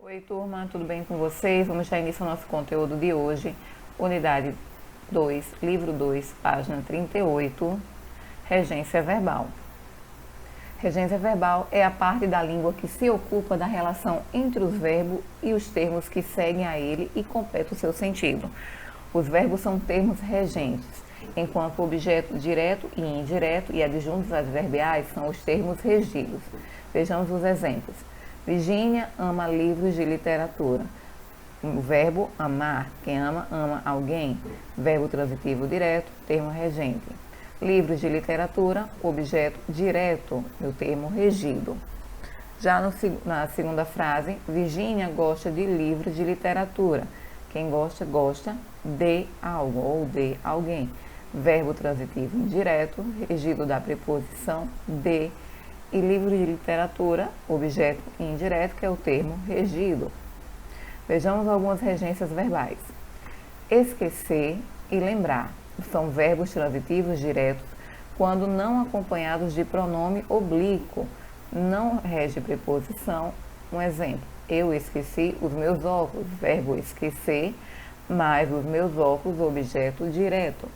Oi, turma, tudo bem com vocês? Vamos dar início ao nosso conteúdo de hoje, unidade 2, livro 2, página 38, regência verbal. Regência verbal é a parte da língua que se ocupa da relação entre os verbos e os termos que seguem a ele e completa o seu sentido. Os verbos são termos regentes, enquanto o objeto direto e indireto e adjuntos adverbiais são os termos regidos. Vejamos os exemplos. Virgínia ama livros de literatura. O verbo amar, quem ama, ama alguém. Verbo transitivo direto, termo regente. Livros de literatura, objeto direto, o termo regido. Já na segunda frase, Virgínia gosta de livros de literatura. Quem gosta, gosta de algo ou de alguém. Verbo transitivo indireto, regido da preposição de. E livro de literatura, objeto indireto, que é o termo regido. Vejamos algumas regências verbais. Esquecer e lembrar são verbos transitivos diretos quando não acompanhados de pronome oblíquo, não rege preposição. Um exemplo, eu esqueci os meus óculos, verbo esquecer, mais os meus óculos, objeto direto.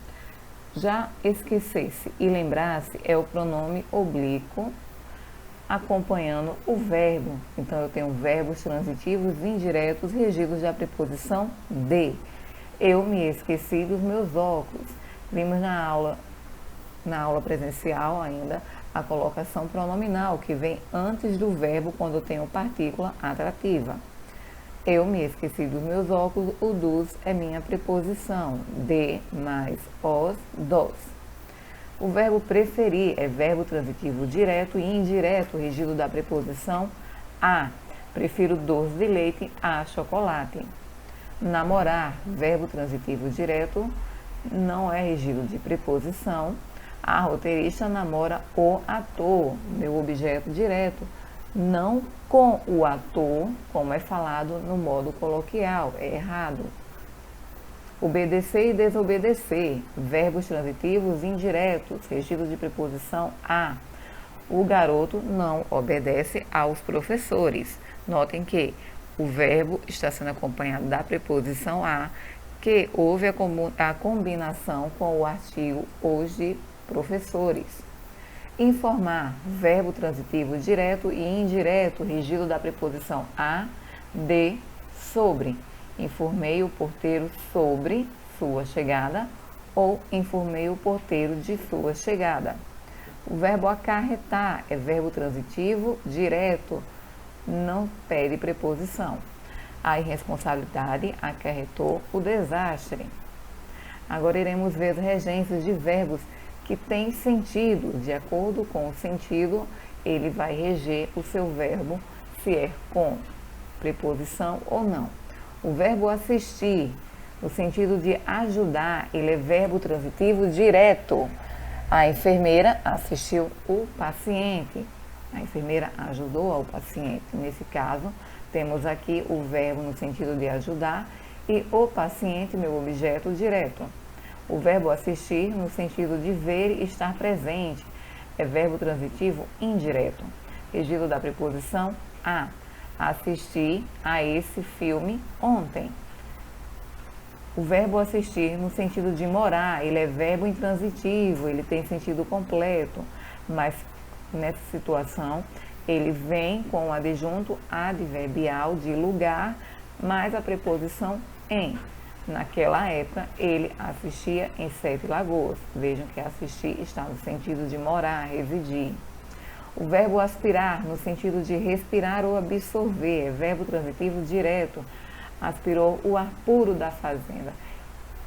Já esquecer-se e lembrar-se é o pronome oblíquo acompanhando o verbo. Então, eu tenho verbos transitivos indiretos regidos da preposição de. Eu me esqueci dos meus óculos. Vimos na aula presencial ainda, a colocação pronominal, que vem antes do verbo quando eu tenho partícula atrativa. Eu me esqueci dos meus óculos, o dos é minha preposição. De mais os, dos. O verbo preferir é verbo transitivo direto e indireto, regido da preposição a. Prefiro doce de leite a chocolate. Namorar, verbo transitivo direto, não é regido de preposição. A roteirista namora o ator, meu objeto direto, não com o ator, como é falado no modo coloquial, é errado. Obedecer e desobedecer, verbos transitivos indiretos, regidos de preposição a. O garoto não obedece aos professores. Notem que o verbo está sendo acompanhado da preposição a, que houve a combinação com o artigo os de professores. Informar, verbo transitivo direto e indireto, regido da preposição a, de, sobre. Informei o porteiro sobre sua chegada ou informei o porteiro de sua chegada. O verbo acarretar é verbo transitivo direto, não pede preposição. A irresponsabilidade acarretou o desastre. Agora iremos ver as regências de verbos que têm sentido. De acordo com o sentido, ele vai reger o seu verbo, se é com preposição ou não. O verbo assistir, no sentido de ajudar, ele é verbo transitivo direto. A enfermeira assistiu o paciente. A enfermeira ajudou ao paciente. Nesse caso, temos aqui o verbo no sentido de ajudar e o paciente, meu objeto direto. O verbo assistir, no sentido de ver e estar presente, é verbo transitivo indireto, regido da preposição a. Assistir a esse filme ontem. O verbo assistir, no sentido de morar, ele é verbo intransitivo, ele tem sentido completo, mas nessa situação ele vem com o adjunto adverbial de lugar, mais a preposição em. Naquela época, ele assistia em Sete Lagoas. Vejam que assistir está no sentido de morar, residir. O verbo aspirar, no sentido de respirar ou absorver, é verbo transitivo direto. Aspirou o ar puro da fazenda.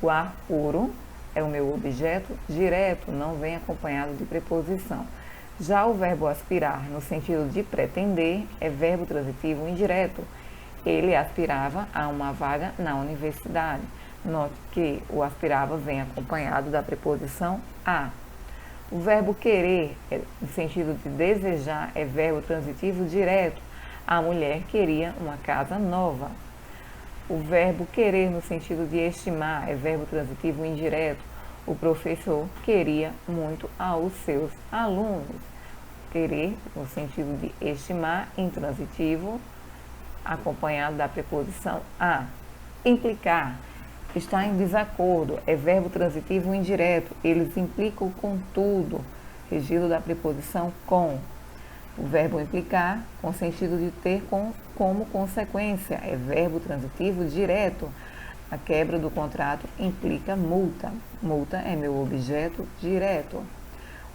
O ar puro é o meu objeto direto, não vem acompanhado de preposição. Já o verbo aspirar, no sentido de pretender, é verbo transitivo indireto. Ele aspirava a uma vaga na universidade. Note que o aspirava vem acompanhado da preposição a. O verbo querer, no sentido de desejar, é verbo transitivo direto. A mulher queria uma casa nova. O verbo querer, no sentido de estimar, é verbo transitivo indireto. O professor queria muito aos seus alunos. Querer, no sentido de estimar, intransitivo, acompanhado da preposição a. Implicar. Está em desacordo. É verbo transitivo indireto. Eles implicam com tudo. Regido da preposição com. O verbo implicar, com sentido de ter como consequência. É verbo transitivo direto. A quebra do contrato implica multa. Multa é meu objeto direto.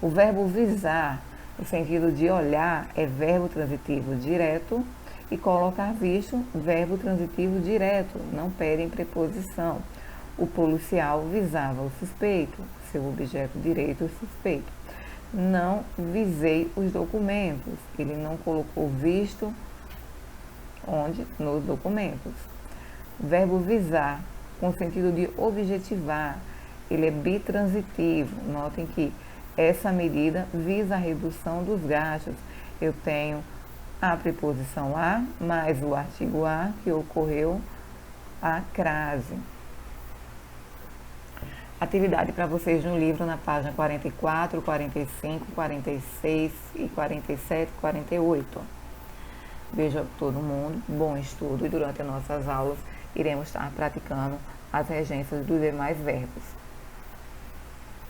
O verbo visar, no sentido de olhar, é verbo transitivo direto. E colocar visto, verbo transitivo direto, não pede em preposição. O policial visava o suspeito, seu objeto direito suspeito. Não visei os documentos, ele não colocou visto onde? Nos documentos. Verbo visar, com sentido de objetivar, ele é bitransitivo. Notem que essa medida visa a redução dos gastos. Eu tenho a preposição a, mais o artigo a, que ocorreu a crase. Atividade para vocês no livro na página 44, 45, 46 e 47, 48. Veja todo mundo, bom estudo, e durante as nossas aulas iremos estar praticando as regências dos demais verbos.